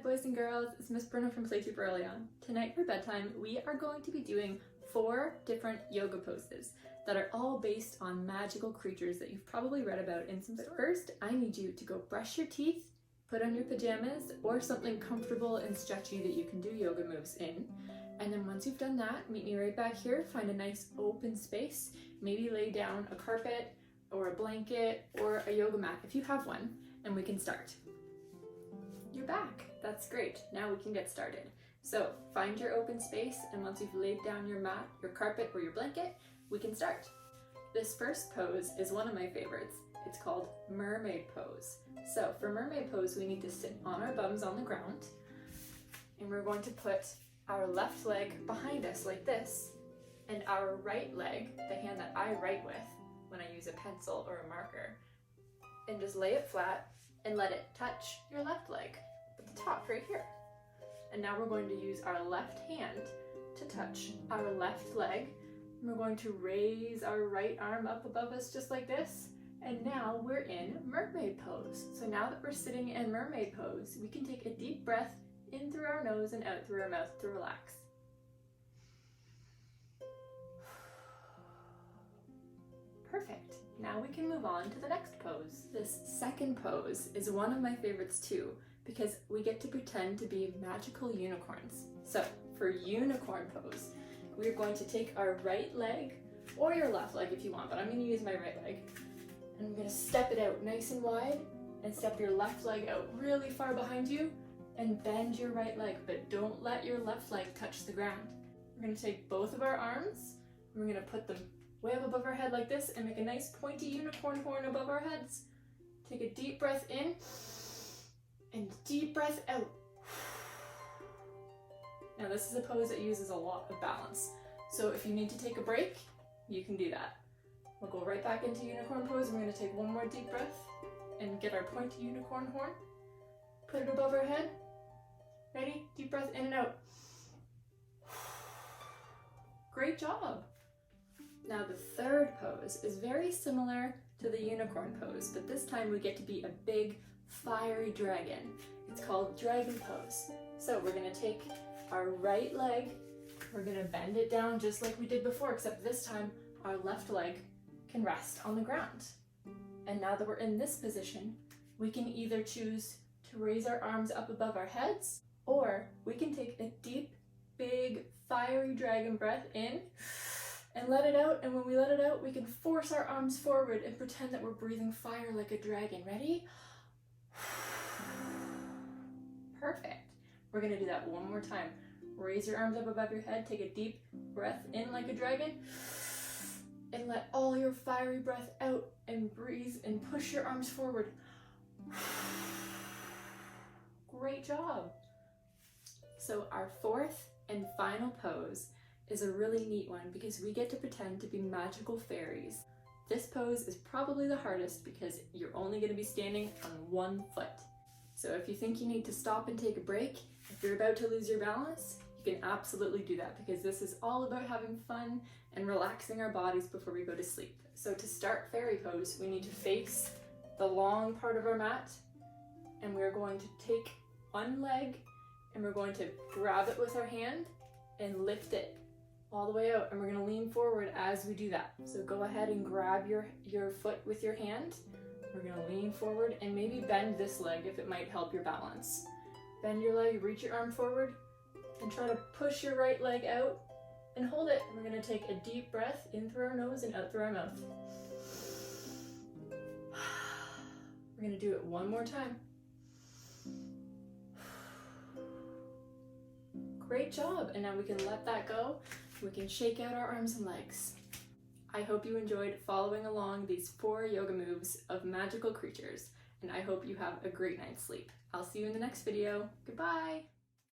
boys and girls, it's Miss Brynna from Play Super Early On. Tonight for bedtime, we are going to be doing 4 different yoga poses that are all based on magical creatures that you've probably read about in some stories. First, I need you to go brush your teeth, put on your pajamas or something comfortable and stretchy that you can do yoga moves in. And then once you've done that, meet me right back here, find a nice open space, maybe lay down a carpet or a blanket or a yoga mat if you have one, and we can start. You're back. That's great. Now we can get started. So find your open space, and once you've laid down your mat, your carpet, or your blanket, we can start. This first pose is one of my favorites. It's called Mermaid Pose. So for Mermaid Pose, we need to sit on our bums on the ground, and we're going to put our left leg behind us like this, and our right leg, the hand that I write with when I use a pencil or a marker, and just lay it flat and let it touch your left leg at the top right here. And now we're going to use our left hand to touch our left leg. And we're going to raise our right arm up above us just like this. And now we're in Mermaid Pose. So now that we're sitting in Mermaid Pose, we can take a deep breath in through our nose and out through our mouth to relax. Perfect. Now we can move on to the next pose. This second pose is one of my favorites too, because we get to pretend to be magical unicorns. So for unicorn pose, we're going to take our right leg, or your left leg if you want, but I'm going to use my right leg, and I'm going to step it out nice and wide, and step your left leg out really far behind you, and bend your right leg, but don't let your left leg touch the ground. We're going to take both of our arms, and we're going to put them way up above our head like this and make a nice pointy unicorn horn above our heads. Take a deep breath in and deep breath out. Now this is a pose that uses a lot of balance. So if you need to take a break, you can do that. We'll go right back into unicorn pose. We're going to take one more deep breath and get our pointy unicorn horn. Put it above our head. Ready? Deep breath in and out. Great job. Now the third pose is very similar to the unicorn pose, but this time we get to be a big fiery dragon. It's called dragon pose. So we're going to take our right leg, we're going to bend it down just like we did before, except this time our left leg can rest on the ground. And now that we're in this position, we can either choose to raise our arms up above our heads, or we can take a deep, big, fiery dragon breath in and let it out, and when we let it out, we can force our arms forward and pretend that we're breathing fire like a dragon. Ready? Perfect. We're gonna do that one more time. Raise your arms up above your head, take a deep breath in like a dragon, and let all your fiery breath out and breathe and push your arms forward. Great job. So our fourth and final pose is a really neat one because we get to pretend to be magical fairies. This pose is probably the hardest because you're only going to be standing on one foot. So if you think you need to stop and take a break, if you're about to lose your balance, you can absolutely do that because this is all about having fun and relaxing our bodies before we go to sleep. So to start fairy pose, we need to face the long part of our mat, and we're going to take one leg and we're going to grab it with our hand and lift it all the way out, and we're going to lean forward as we do that. So go ahead and grab your foot with your hand. We're going to lean forward and maybe bend this leg if it might help your balance. Bend your leg, reach your arm forward, and try to push your right leg out and hold it. We're going to take a deep breath in through our nose and out through our mouth. We're going to do it one more time. Great job, and now we can let that go. We can shake out our arms and legs. I hope you enjoyed following along these 4 yoga moves of magical creatures, and I hope you have a great night's sleep. I'll see you in the next video. Goodbye!